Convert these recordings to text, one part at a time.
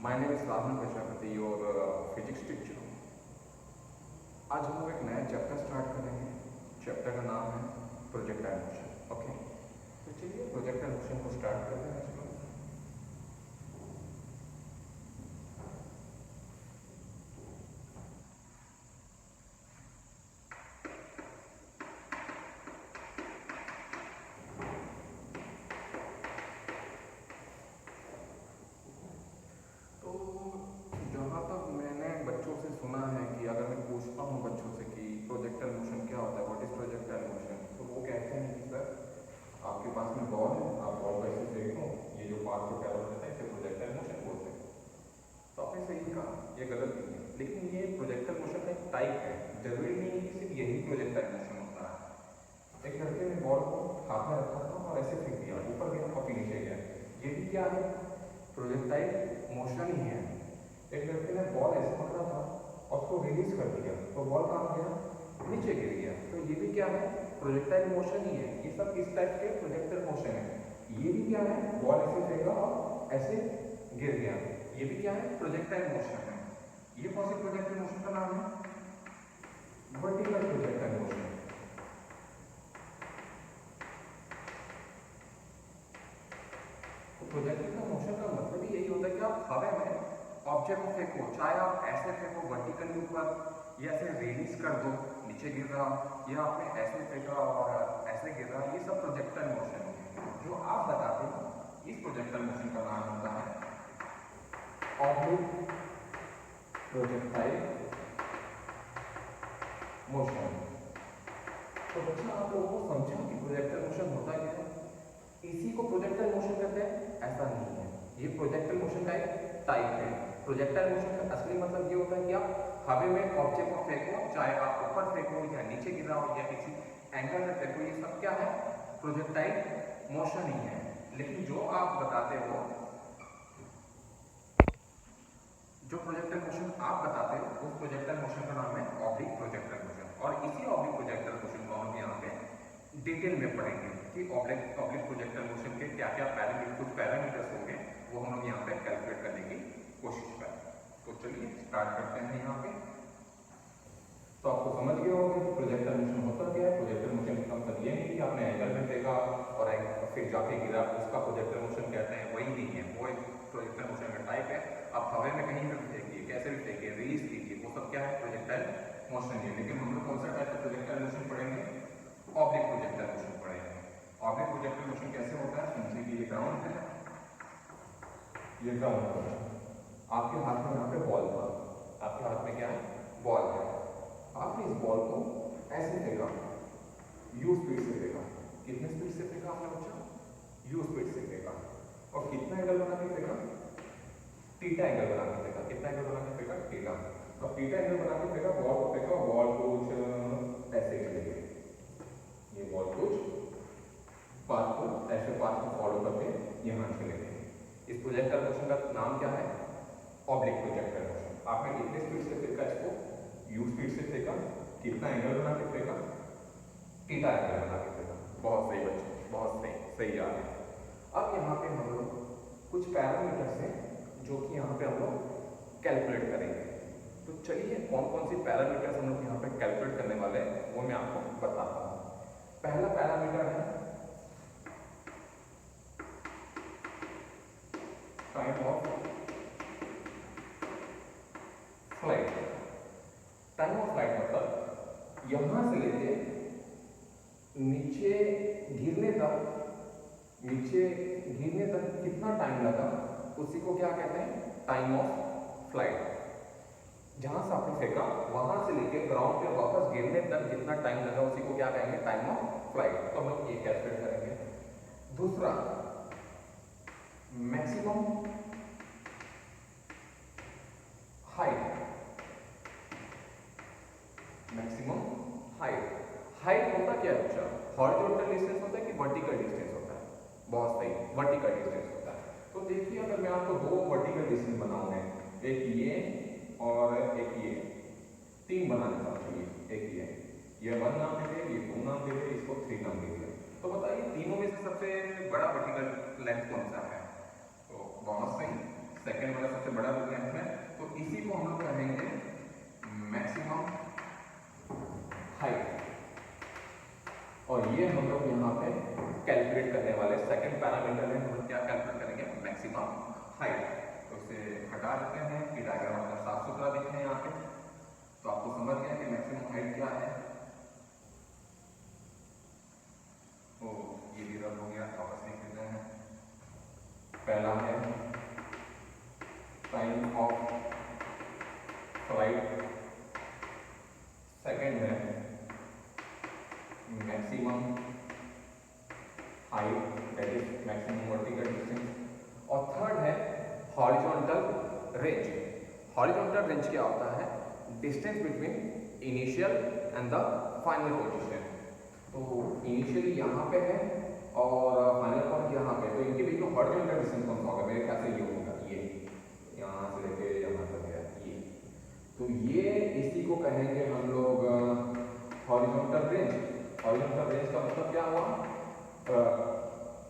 My name is Rahul Prajapati और physics teacher हूँ। आज हम लोग एक नया चैप्टर स्टार्ट करेंगे। चैप्टर का नाम है प्रोजेक्टाइल मोशन। ओके, तो चलिए प्रोजेक्टाइल मोशन को स्टार्ट करते हैं। आज लोग तो जहाँ तक मैंने बच्चों से सुना है कि अगर मैं पूछता हूँ बच्चों से कि प्रोजेक्टाइल मोशन क्या होता है, व्हाट इज प्रोजेक्टाइल मोशन, तो वो कहते हैं कि सर आपके पास में बॉल है, आप बॉल को ऐसे फेंको, ये जो पार्ट को पैरल रहता है इसे प्रोजेक्टाइल मोशन बोलते हैं। तो आपने सही कहा, ये गलत नहीं है, लेकिन ये प्रोजेक्टाइल मोशन का एक टाइप है। जरूरी नहीं है कि सिर्फ यही प्रोजेक्टाइल मोशन होता है। एक लड़के ने बॉल को हाथ में रखा था और ऐसे फेंक दिया, ऊपर गया और फिर नीचे गया, ये भी क्या है? प्रोजेक्टाइल मोशन ही है। एक लड़के ने बॉल ऐसे पकड़ा था और उसको रिलीज कर दिया, तो बॉल कहाँ गया? नीचे गिर गया, तो ये भी क्या है? प्रोजेक्टाइल मोशन ही है। ये सब इस टाइप के प्रोजेक्टाइल मोशन है। ये भी क्या है? बॉल ऐसे फेंका और ऐसे गिर गया, ये भी क्या है? प्रोजेक्टाइल मोशन है। ये कौन सी प्रोजेक्टाइल मोशन का नाम है? Vertical projectile motion. तो प्रोजेक्टाइल मोशन का मतलब ही यही होता है कि आप हवा में ऑब्जेक्ट को फेंको, चाहे आप ऐसे फेंको वर्टिकली ऊपर, या ऐसे रिलीज कर दो, नीचे गिर रहा, या आपने ऐसे फेंका और ऐसे गिर रहा, ये सब प्रोजेक्टाइल मोशन है। जो आप बताते हो इस प्रोजेक्टाइल मोशन का नाम होता है ऑब्लिक प्रोजेक्टाइल मोशन। तो बच्चा आप लोगों को समझा कि प्रोजेक्टाइल मोशन होता क्या है? इसी को प्रोजेक्टाइल मोशन कहते हैं? ऐसा नहीं है, ये प्रोजेक्टाइल मोशन का एक टाइप है। प्रोजेक्टाइल मोशन का असली मतलब ये होता है कि आप हवा में ऑब्जेक्ट को फेंको, चाहे आप ऊपर फेंको या नीचे गिरा हो या किसी एंगल में फेंको, ये सब क्या है? प्रोजेक्टाइल मोशन ही है। लेकिन जो आप बताते हो, जो प्रोजेक्टाइल मोशन आप बताते हो, उस प्रोजेक्टाइल मोशन का नाम है ऑब्लिक प्रोजेक्टाइल मोशन। और इसी ऑब्लिक प्रोजेक्टाइल मोशन को हम यहाँ पे डिटेल में पढ़ेंगे कि ऑब्लिक प्रोजेक्टाइल मोशन के क्या क्या पैरामीटर, कुछ पैरामीटर्स होंगे, वो हम लोग यहाँ पे कैलकुलेट करने की कोशिश करें। तो चलिए स्टार्ट करते हैं यहाँ पे। तो आपको समझ गया होगा कि प्रोजेक्टाइल मोशन होता क्या है। प्रोजेक्टाइल मोशन का मतलब ये नहीं कि आपने एंगल में फेंका और फिर जाके गिरा, उसका प्रोजेक्टाइल मोशन कहते हैं, वही नहीं है। वो एक प्रोजेक्टाइल मोशन का टाइप है। आप हवा में कहीं भी फेंकिए, कैसे भी फेंकिए, रिलीज कीजिए, वो सब क्या है? प्रोजेक्टाइल मोशन है। लेकिन हम लोग कौन सा टाइप का प्रोजेक्टाइल मोशन पढ़ेंगे? ऑब्लिक प्रोजेक्टाइल मोशन पढ़ेंगे। ऑब्लिक प्रोजेक्टाइल मोशन कैसे होता है? समझिए कि ये ग्राउंड है, ये ग्राउंड है, आपके हाथ में यहाँ पे बॉल था, आपके हाथ में क्या है? बॉल है। आपने इस बॉल को ऐसे फेंका, यू स्पीड से फेंका। कितने स्पीड से फेंका आपने बच्चा? यू स्पीड से फेंका। और कितना एंगल बना के फेंका? थीटा एंगल बना के फेंका। कितना एंगल बना के फेंका? थीटा। और थीटा एंगल बना के फेंका, बॉल को फेंका, बॉल कुछ ऐसे चले गए, ये बॉल कुछ पाथ को ऐसे पाथ को फॉलो करके यहाँ चले गए। इस प्रोजेक्टाइल मोशन का नाम क्या है? Oblique projectile motion. आपने कितने स्पीड से फेंका इसको? यू स्पीड से फेंका। कितना एंगल बना के फेंका? थीटा एंगल बना के फेंका। बहुत सही बच्चे, बहुत सही, सही याद है। अब यहाँ पे हम लोग कुछ पैरामीटर्स हैं जो कि यहाँ पे हम लोग कैलकुलेट करेंगे। तो चलिए कौन कौन सी पैरामीटर्स हम लोग यहाँ पे कैलकुलेट करने वाले हैं वो मैं आपको बताता हूँ। पहला पैरामीटर है time of flight. Time of flight मतलब यहां से लेके नीचे गिरने तक कितना टाइम लगा, उसी को क्या कहते हैं? Time of flight. जहां से आपने फेंका वहां से लेके ग्राउंड पे वापस गिरने तक जितना टाइम लगा, उसी को क्या कहेंगे? Time of flight. तो हम लोग ये कैलकुलेट करेंगे। दूसरा, maximum height. Maximum height, height होता क्या है बच्चा? हॉरिजॉन्टल डिस्टेंस होता है कि वर्टिकल डिस्टेंस होता है? बहुत सही, वर्टिकल डिस्टेंस होता है। तो देखिए अगर मैं आपको दो वर्टिकल डिस्टेंस बनाऊंगा, एक ये और एक ये, तीन बनाना चाहता हूँ, ये 1 नाम दे दिया, ये 2 नाम दे दिया, इसको 3 नाम दे दिया। तो बताइए तीनों में से सबसे बड़ा वर्टिकल लेंथ कौन सा है? तो बहुत सही, सेकंड वाला सबसे बड़ा लेंथ है, तो इसी को हम लोग कहेंगे मैक्सिमम हाइट। और ये हम लोग यहाँ पे कैलकुलेट करने वाले सेकंड पैरामीटर में हम लोग क्या कैलकुलेट करेंगे, मैक्सिमम हाइट। तो इसे हटा देते हैं कि डायग्राम अपना साफ सुथरा दिखे यहाँ पे, तो आपको समझ गया कि मैक्सिमम हाइट क्या है। तो ये भी रब हो गया, वापस लिख देते हैं। पहला है टाइम ऑफ फ्लाइट, सेकंड है maximum height that is maximum vertical distance, और थर्ड है हॉरिजॉन्टल रेंज। हॉरिजॉन्टल रेंज क्या होता है, distance between initial and the final position. तो इनिशियली यहाँ पे है और फाइनल पॉइंट यहाँ पे, तो इनके बीच में हॉरिजॉन्टल डिस्टेंस कौन सा होगा, मेरे ख्याल से ये होगा, ये यहाँ से लेके यहाँ तक है ये। तो ये इसी को कहेंगे हम लोग हॉरिजॉन्टल रेंज। हॉरिजॉन्टल रेंज का मतलब क्या हुआ,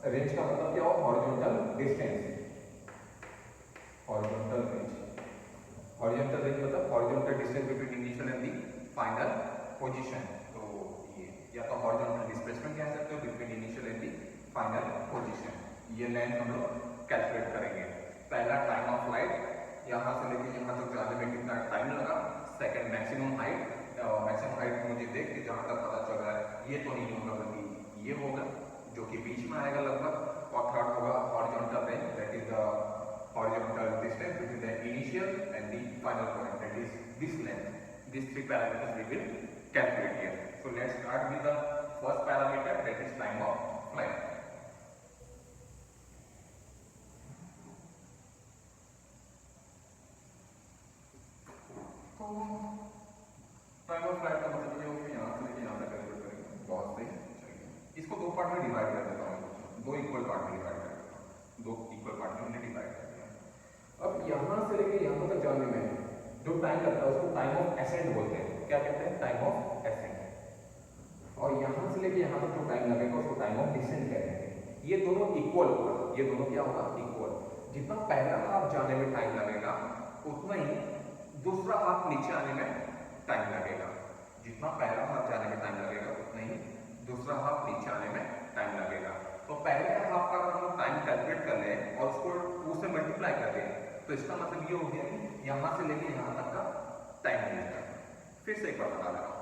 रेंज का मतलब क्या हुआ, horizontal distance. Horizontal range, horizontal range मतलब horizontal distance between initial and the final position. तो ये या तो हॉरिजॉन्टल डिस्प्लेसमेंट कह सकते हो between initial and the final position. ये लेंथ हम लोग कैलकुलेट करेंगे। पहला टाइम ऑफ फ्लाइट, यहाँ से लेके यहाँ तक जाने में कितना टाइम लगा। Second maximum height, maximum height मुझे देख के जहाँ तक पता चल रहा है ये तो नहीं होगा बल्कि ये होगा जो कि बीच में आएगा लगभग। और थर्ड होगा horizontal range that is the horizontal distance between the initial and the final point that is this length. These three parameters we will calculate here. So let's start with the first parameter that is time of flight. तो time of flight का मतलब ये हो कि यहाँ से लेके यहाँ तक कैलकुलेट करेंगे। बहुत सही, चलिए इसको दो पार्ट में डिवाइड कर देता हूँ, दो इक्वल पार्ट में डिवाइड कर देता हूँ, दो इक्वल पार्ट में हमने डिवाइड कर दिया। अब यहाँ से लेके यहाँ तक जाने में जो टाइम लगता है उसको टाइम ऑफ एसेंट बोलते हैं। क्या कहते हैं, टाइम ऑफ एसेंट। और यहाँ से लेके यहाँ तक जो टाइम लगेगा उसको टाइम ऑफ डिसेंट कहते हैं। ये दोनों इक्वल होगा, ये दोनों क्या होगा, इक्वल। जितना पहला हाफ जाने में टाइम लगेगा उतना ही दूसरा हाफ नीचे आने में टाइम लगेगा। जितना पहला हाफ जाने में टाइम लगेगा उतना ही दूसरा हाफ नीचे आने में टाइम लगेगा। तो पहले हाफ का अगर हम टाइम कैलकुलेट कर लें और उसको 2 से मल्टीप्लाई कर दें तो इसका मतलब ये हो गया कि यहाँ से लेके यहाँ तक का टाइम मिलेगा। फिर से एक बार बता रहा हूँ,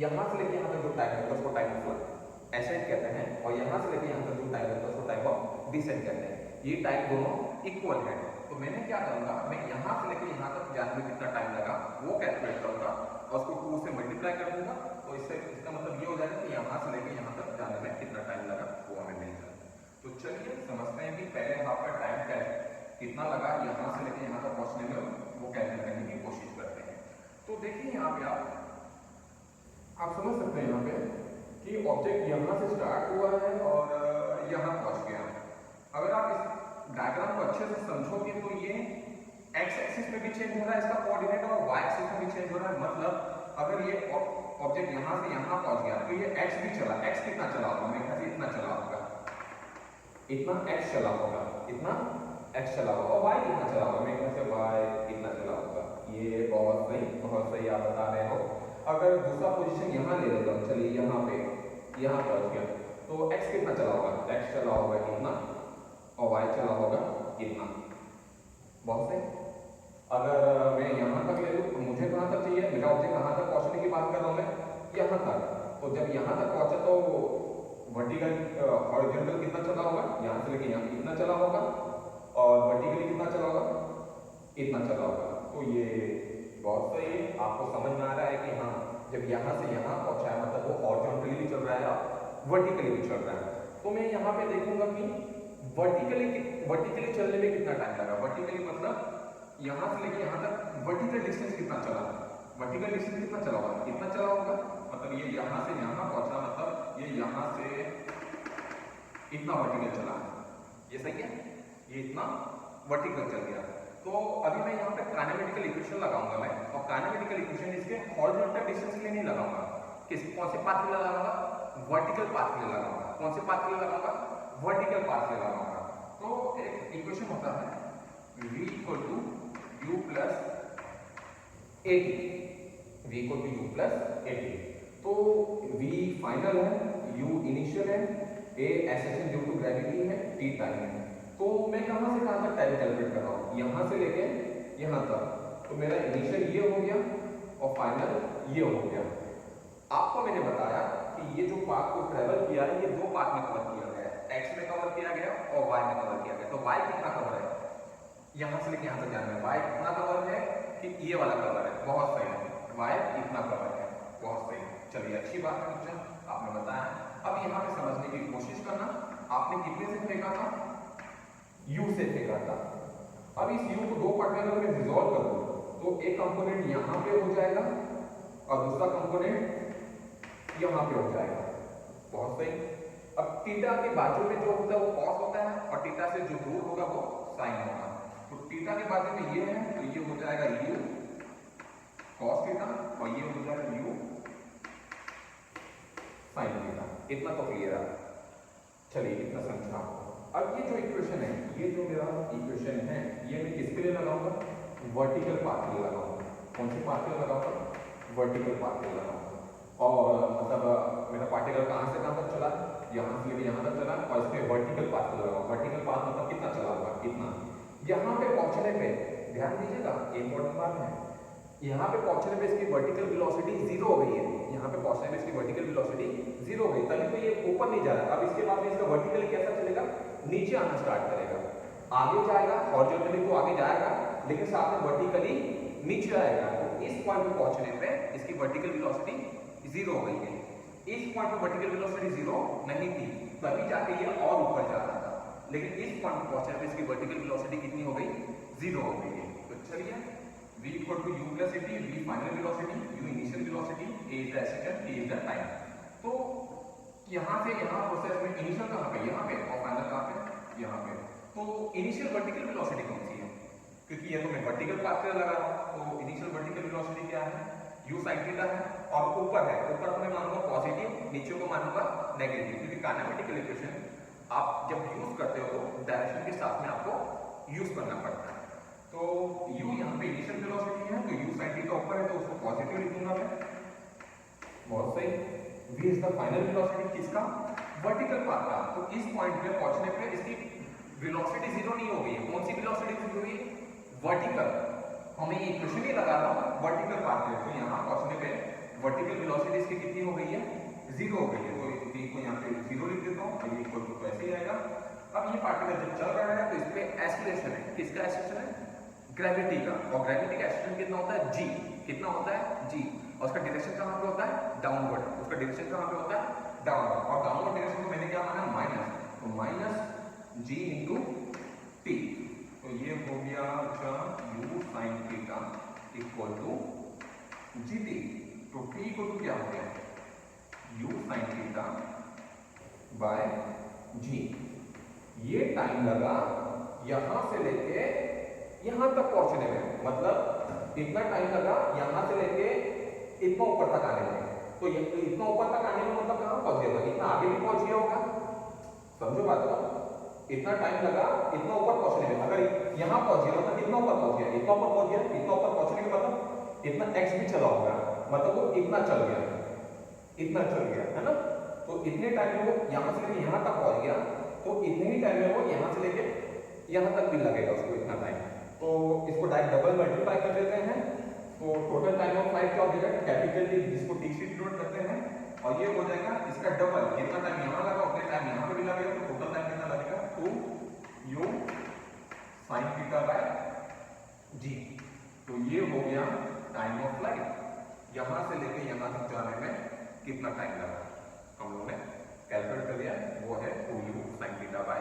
यहाँ से लेके यहाँ तक जो टाइम है उसको टाइम ऑफ एसेंट कहते हैं, और यहाँ से लेके यहाँ तक जो टाइम है उसको टाइम ऑफ डिसेंट कहते हैं। ये टाइम दोनों इक्वल है। तो मैंने क्या करूँगा, मैं यहाँ से लेके यहाँ तक जाने में कितना टाइम लगा वो कैलकुलेट करूँगा और उसको 2 से मल्टीप्लाई कर दूंगा। तो इससे इसका मतलब ये हो जाएगा कि यहाँ से लेके यहाँ तक जाने में कितना टाइम लगा वो हमें मिल जाएगा। तो चलिए समझते हैं कि पहले हाफ का टाइम कितना लगा यहाँ से लेके यहाँ तक पहुँचने में, वो कैलकुलेट करने की कोशिश करते हैं। तो देखिए यहाँ पे आप समझ सकते हैं यहाँ पे कि ऑब्जेक्ट यहाँ से स्टार्ट हुआ है और यहाँ पहुँच गया। अगर आप इस डायग्राम को अच्छे से समझोगे तो ये एक्स एक्सिस में भी चेंज हो रहा है इसका कोऑर्डिनेट और वाई एक्सिस में भी चेंज हो रहा है। मतलब अगर ये ऑब्जेक्ट यहाँ से यहाँ पहुँच गया तो ये एक्स भी चला। एक्स कितना चला होगा, मेरे ख्याल से इतना चला होगा, इतना एक्स चला होगा, इतना एक्स चला होगा। और वाई कितना चला होगा, मेरे ख्याल से वाई कितना चला होगा। ये बहुत सही आप बता रहे हो। अगर दूसरा पोजीशन यहाँ ले लेता हूँ, चलिए यहाँ पे यहाँ पहुँच गया तो एक्स कितना चला होगा, एक्स चला होगा इतना और वाई चला होगा इतना। बहुत सही। अगर मैं यहाँ तक ले लूँ तो मुझे कहाँ तक चाहिए, मेरा ऑब्जेक्ट कहाँ तक पहुँचने की बात कर रहा हूँ मैं, यहाँ तक। तो जब यहाँ तक पहुँचा तो वर्टिकल हॉरिजॉन्टल कितना चला होगा, यहाँ से लेके यहाँ कितना चला होगा, और वर्टिकली कितना चला होगा, इतना चला होगा। तो ये बहुत सही है, आपको समझ में आ रहा है कि हाँ जब यहाँ से यहाँ पहुँचा है मतलब वो हॉरिजॉन्टली भी चल रहा है, वर्टिकली भी चल रहा है। तो मैं यहाँ पे देखूंगा कि वर्टिकली चलने में कितना टाइम लगा। वर्टिकली मतलब यहाँ से लेके यहाँ तक वर्टिकल डिस्टेंस कितना चला, वर्टिकल डिस्टेंस कितना चला होगा, कितना चला होगा। मतलब ये यहाँ से यहाँ पहुँचा, मतलब ये यहाँ से इतना वर्टिकल चला, ये सही है, ये इतना वर्टिकल चल गया। तो अभी मैं यहाँ पे काइनेमेटिकल इक्वेशन लगाऊंगा मैं, और काइनेमेटिकल इक्वेशन इसके हॉरिजॉन्टल डिस्टेंस के लिए नहीं लगाऊंगा। कौन से पाथ के लिए लगाऊंगा, वर्टिकल पाथ के लिए लगाऊंगा। कौन से पाथ के लिए लगाऊंगा, वर्टिकल पाथ के लिए लगाऊंगा। तो एक इक्वेशन होता है v equal to u plus a t, v equal to u plus a t. तो v फाइनल है, u इनिशियल है, a एसेशन ड्यू टू ग्रेविटी है, t टाइम है। तो मैं कहां से कहां तक टाइम कैलकुलेट कर रहा हूं, यहां से लेके यहां तक। तो मेरा इनिशियल ये हो गया और फाइनल ये हो गया। आपको मैंने बताया कि ये जो पाथ को ट्रेवल किया है ये दो पाथ में कवर किया गया है, x में कवर किया गया और y में कवर किया गया। तो y कितना कवर है, यहां से लेके यहां तक जाना है, y कितना कवर है कि ये वाला कवर है, बहुत सही है, y इतना कवर है, बहुत सही। चलिए अच्छी बात है बच्चों, आपने बताया। अब यहाँ पे समझने की कोशिश करना, आपने कितने से फेंका था, u से फेंका था। अब इस u को दो पार्ट में अगर मैं रिजॉल्व कर दूं तो एक कंपोनेंट यहाँ पे हो जाएगा और दूसरा कंपोनेंट यहाँ पे हो जाएगा, बहुत सही। अब थीटा के बाजू में जो होता है वो कॉस होता है और थीटा से जो दूर होगा वो साइन होगा। तो थीटा के बाजू में ये है तो ये हो जाएगा u cos थीटा और ये हो जाएगा u sin थीटा। इतना तो क्लियर है, चलिए इतना समझा। अब ये जो इक्वेशन है, ये जो मेरा इक्वेशन है, ये मैं किसके लिए लगाऊंगा, वर्टिकल पाथ के लिए लगाऊंगा। कौन से पाथ के लिए लगाऊंगा, वर्टिकल पाथ के लिए लगाऊंगा। और मतलब मेरा पार्टिकल कहां से कहां तक चला, यहां से लेके यहां तक चला और इसमें वर्टिकल पाथ को लगाऊंगा। वर्टिकल पाथ मतलब कितना चला होगा, इतना। यहाँ पे पहुंचने पे ध्यान दीजिएगा, इंपॉर्टेंट बात है, यहाँ पे पहुंचने पे इसकी वर्टिकल वेलोसिटी जीरो हो गई है। यहाँ पे पहुंचने पे इसकी वर्टिकल वेलोसिटी जीरो हो गई, तभी तो ये ऊपर नहीं जा रहा। अब इसके बाद में इसका वर्टिकल कैसा चलेगा, नीचे आना स्टार्ट करेगा, आगे जाएगा, हॉरिजॉन्टली तो आगे जाएगा लेकिन साथ में वर्टिकली नीचे आएगा। तो इस पॉइंट पे पहुंचने पे इसकी वर्टिकल वेलोसिटी जीरो हो गई है। इस पॉइंट पे वर्टिकल वेलोसिटी जीरो नहीं थी, तभी जाके ये और ऊपर जा रहा था, लेकिन इस पॉइंट पे पहुंचने पे इसकी वर्टिकल वेलोसिटी कितनी हो गई, जीरो हो गई है। तो चलिए v equal to u plus a t, v final velocity, u initial velocity, a is the second, t is the time. तो यहाँ से यहाँ प्रोसेस में इनिशियल कहाँ पे, यहाँ पे, और फाइनल कहाँ पे, यहाँ पे। तो इनिशियल वर्टिकल वेलोसिटी कौन सी है, क्योंकि ये तो मैं वर्टिकल पाथ पे लगा रहा हूँ, तो इनिशियल वर्टिकल वेलोसिटी क्या है, u sin थीटा है। और ऊपर है, ऊपर तो मैं मानूंगा पॉजिटिव, नीचे को मानूंगा नेगेटिव, क्योंकि काइनेमेटिकल इक्वेशन आप जब यूज करते हो तो डायरेक्शन के साथ में आपको यूज करना पड़ता है। तो u यहाँ पे इनिशियल वेलोसिटी है, तो u sin थीटा ऊपर है तो उसको पॉजिटिव लिखूंगा मैं, बहुत सही। v is the final velocity किसका, वर्टिकल पाथ का। तो इस पॉइंट पे पहुंचने पे इसकी वेलोसिटी जीरो नहीं हो गई है। कौन सी वेलोसिटी जीरो हुई, वर्टिकल। हमें ये इक्वेशन ही लगा रहा हूं वर्टिकल पाथ पे, तो यहाँ पहुंचने पे वर्टिकल वेलोसिटी इसकी कितनी हो गई है, जीरो हो गई है। तो v को यहाँ पे जीरो लिख देता हूँ, तो ये इक्वल टू ऐसे ही आएगा। अब ये पार्टिकल जब चल रहा है तो इस पे एक्सीलरेशन है, किसका एक्सीलरेशन है, ग्रेविटी का। और ग्रेविटी का एक्सीलरेशन कितना होता है, g। कितना होता है, g। और उसका डायरेक्शन कहाँ पे होता है, डाउनवर्ड। उसका डायरेक्शन कहाँ पे होता है, डाउनवर्ड। और डाउनवर्ड डायरेक्शन को मैंने क्या माना, माइनस, तो माइनस g इंटू टी। तो ये हो गया u sin theta equal to gt। तो t इक्वल टू क्या हो गया, u sin theta by g। ये टाइम लगा यहां से लेके यहां तक पहुंचने में, मतलब इतना टाइम लगा यहां से लेके इतना ऊपर तक आने में। तो ये इतना ऊपर तक आने में मतलब कहां पहुंच गया, इतना आगे भी पहुंच गया होगा, समझो बात को। इतना टाइम लगा इतना ऊपर पहुंचने में, अगर यहां पहुंच गया मतलब कितना ऊपर पहुंच गया, इतना ऊपर पहुंच गया। इतना ऊपर पहुंचने के मतलब इतना x भी चला होगा, मतलब वो इतना चल गया, इतना चल गया, है ना। तो इतने टाइम में वो यहां से लेके यहां तक पहुंच गया, तो इतने ही टाइम में वो यहां से लेके यहां तक भी लगेगा उसको इतना टाइम। तो इसको डायरेक्ट डबल मल्टीप्लाई कर देते हैं, तो टोटल टाइम ऑफ फ्लाइट क्या हो जाएगा, कैपिटल टी जिसको टी से डिनोट करते हैं, और ये हो जाएगा इसका डबल। जितना टाइम यहां लगा उतने टाइम यहां पे भी लगेगा, तो टोटल टाइम कितना लगेगा, 2u sin theta by g। तो ये हो गया टाइम ऑफ फ्लाइट, यहां से लेके यहां तक जाने में कितना टाइम लगा हम लोगों ने कैलकुलेट कर दिया, वो है 2u sin theta by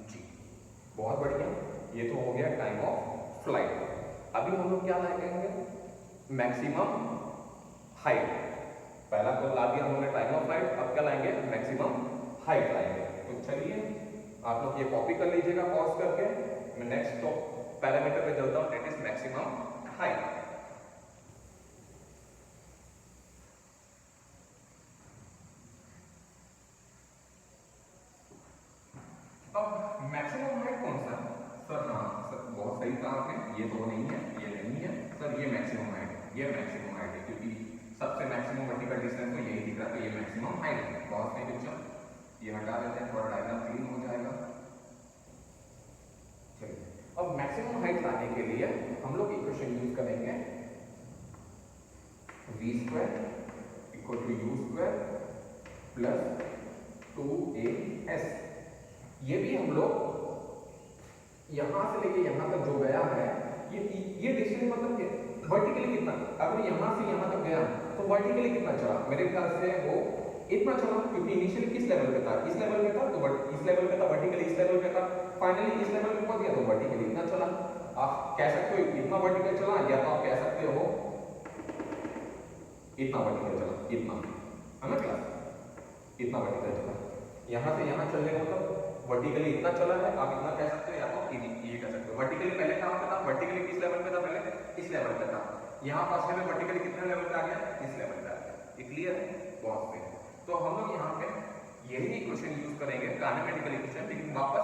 g। बहुत बढ़िया, ये तो हो गया टाइम ऑफ फ्लाइट। अभी हम लोग क्या लाएंगे, मैक्सिमम हाइट। पहला तो ला दिया हमने टाइम ऑफ फ्लाइट, अब क्या लाएंगे, मैक्सिमम हाइट लाएंगे। तो चलिए आप लोग ये कॉपी कर लीजिएगा पॉज करके। मैं नेक्स्ट तो पैरामीटर पे चलता हूँ, दैट इज मैक्सिमम हाइट। अब मैक्सिमम हाइट कौन सा, सर हाँ सर बहुत ये तो नहीं है, ये नहीं है सर, ये मैक्सिमम हाइट है, ये मैक्सिमम हाइट है क्योंकि सबसे मैक्सिमम वर्टिकल डिस्टेंस तो यही दिख रहा है, तो ये मैक्सिमम हाइट है। बहुत सही पिक्चर, ये हटा देते हैं, थोड़ा डायग्राम क्लीन हो जाएगा। चलिए अब मैक्सिमम हाइट लाने के लिए हम लोग इक्वेशन यूज करेंगे v square equal to u square plus 2as। ये भी हम लोग यहां से लेके यहां तक जो गया है, ये डिस्टेंस मतलब वर्टिकली कितना, अगर यहां से यहां तक गया तो वर्टिकली कितना चला, मेरे ख्याल से वो इतना चला, क्योंकि इनिशियली किस लेवल पे था, इस लेवल पे था, तो इस लेवल पे था, वर्टिकली इस लेवल पे था, फाइनली इस लेवल पे पहुंच गया तो वर्टिकली इतना चला। आप कह सकते हो इतना वर्टिकल चला, या तो आप कह सकते हो इतना वर्टिकल चला, इतना है ना क्लास, इतना वर्टिकल चला, यहां से यहां चलने का मतलब वर्टिकली इतना चला है, आप इतना कह सकते हो या तो ये कह सकते हो। वर्टिकली पहले कहां पे था, वर्टिकली किस लेवल पे था, पहले इस लेवल पे था, यहां फर्स्ट में वर्टिकली कितने लेवल पे आ गया, इस लेवल पे आ गया। ये क्लियर है, बहुत सही। तो हम लोग यहां पे यही इक्वेशन यूज करेंगे, काइनेमेटिकल इक्वेशन, लेकिन वापस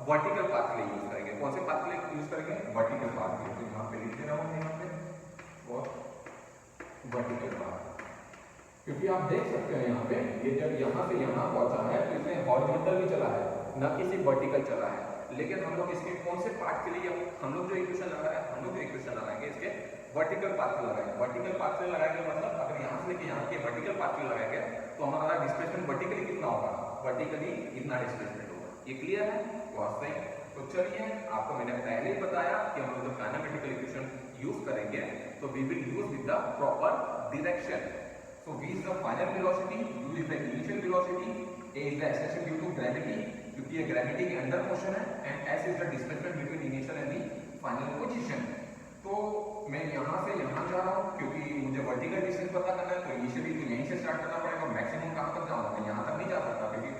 वर्टिकल पाथ के लिए यूज करेंगे। कौन से पाथ के लिए यूज करेंगे, वर्टिकल पाथ के लिए। तो यहां पे लिख दे रहा हूं यहां पे और वर्टिकल पाथ, क्योंकि आप देख सकते हो यहाँ पे ये जब यहाँ से यहाँ पहुंचा है तो इसने हॉरिजॉन्टल भी चला है, न कि सिर्फ वर्टिकल चला है। लेकिन हम लोग इसके कौन से पार्ट के लिए हम लोग जो इक्वेशन लगा रहे हैं, हम लोग जो इक्वेशन लगाएंगे इसके वर्टिकल पाथ से लगाएंगे। वर्टिकल पाथ से लगाएंगे मतलब अगर यहाँ से लेके यहाँ के वर्टिकल पाथ से लगाएंगे तो हमारा डिस्प्लेसमेंट वर्टिकली कितना होगा, वर्टिकली इतना डिस्प्लेसमेंट होगा। ये क्लियर है, बहुत सही। तो चलिए, आपको मैंने पहले ही बताया कि हम लोग जब काइनेमेटिकल इक्वेशन यूज करेंगे तो we will use with the proper direction. So v is the final velocity, u is the initial velocity, a is the acceleration due to gravity क्योंकि ये ग्रेविटी के अंडर मोशन है, and s is the displacement between initial and the final position। तो मैं यहाँ से यहाँ जा रहा हूँ क्योंकि मुझे वर्टिकल डिस्टेंस पता करना है, तो इनिशियली तो यहीं से स्टार्ट करना पड़ेगा। मैक्सिमम कहाँ तक जाऊँगा, मैं यहाँ तक नहीं जा सकता क्योंकि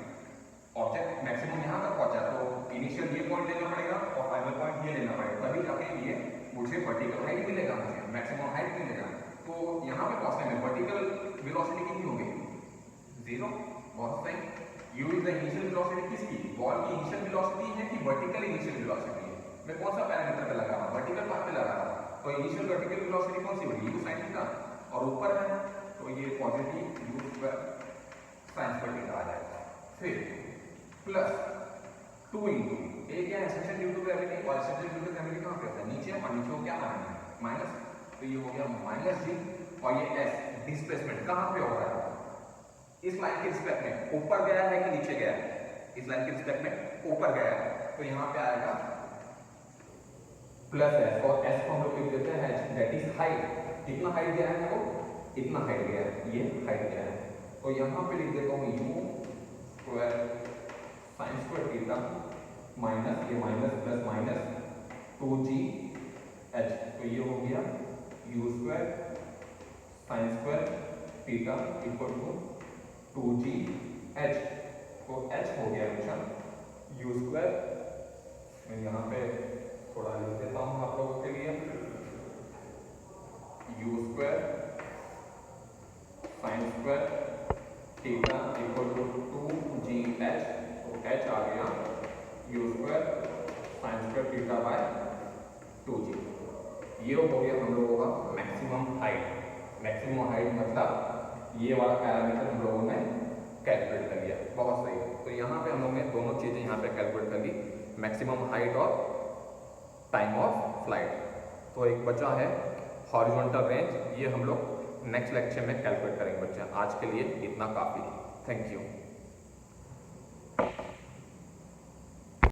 ऑब्जेक्ट मैक्सिमम यहाँ तक पहुँचा, तो इनिशियल ये पॉइंट लेना पड़ेगा और फाइनल पॉइंट ये लेना पड़ेगा, तभी जाके ये मुझे वर्टिकल हाइट मिलेगा, मुझे मैक्सिमम हाइट मिलेगा। तो यहाँ पे पहुंचने में वर्टिकल वेलोसिटी कितनी होगी, 0। बहुत सही। u is the initial velocity किसकी, बॉल की इनिशियल वेलोसिटी है कि वर्टिकल इनिशियल वेलोसिटी है। मैं कौन सा पैरामीटर पे लगा रहा हूँ, वर्टिकल पाथ पे लगा रहा हूँ, तो इनिशियल वर्टिकल वेलोसिटी कौन सी होगी, u sin थीटा, और ऊपर है तो ये positive u square sin square theta आ जाएगा। फिर प्लस 2 इंटू ए क्या है, एक्सेलरेशन ड्यू टू ग्रेविटी, और एक्सेलरेशन ड्यू टू ग्रेविटी कहाँ पे होता है, नीचे, और नीचे को क्या लगाना है, माइनस, तो ये हो गया माइनस g, और ये s डिस्प्लेसमेंट कहां पे हो रहा है, इस लाइन के रिस्पेक्ट में ऊपर गया है कि नीचे गया है, इस लाइन के रिस्पेक्ट में ऊपर गया है, तो यहां पे आएगा प्लस s, और s को हम लोग लिख देते हैं h, दैट इज हाइट। कितना हाइट गया है, वो इतना हाइट गया है, ये हाइट गया है, तो यहां पे लिख देता हूं u square sin square theta minus ये minus plus minus 2g h, तो ये हो गया u square sin square theta equal to 2g h, तो h हो गया हमेशा u स्क्वायर, मैं यहाँ पे थोड़ा लिख देता हूँ आप लोगों के लिए, u square sin square theta equal to 2g h, तो h आ गया u square sin square theta by 2g। ये हो गया हम लोगों का मैक्सिमम हाइट। मैक्सिमम हाइट मतलब ये वाला पैरामीटर हम लोगों ने कैलकुलेट कर लिया, बहुत सही। तो यहाँ पे हम लोगों ने दोनों चीजें यहाँ पे कैलकुलेट कर ली, मैक्सिमम हाइट और टाइम ऑफ फ्लाइट। तो एक बचा है हॉरिजॉन्टल रेंज, ये हम लोग नेक्स्ट लेक्चर में कैलकुलेट करेंगे बच्चे। आज के लिए इतना काफी, थैंक यू।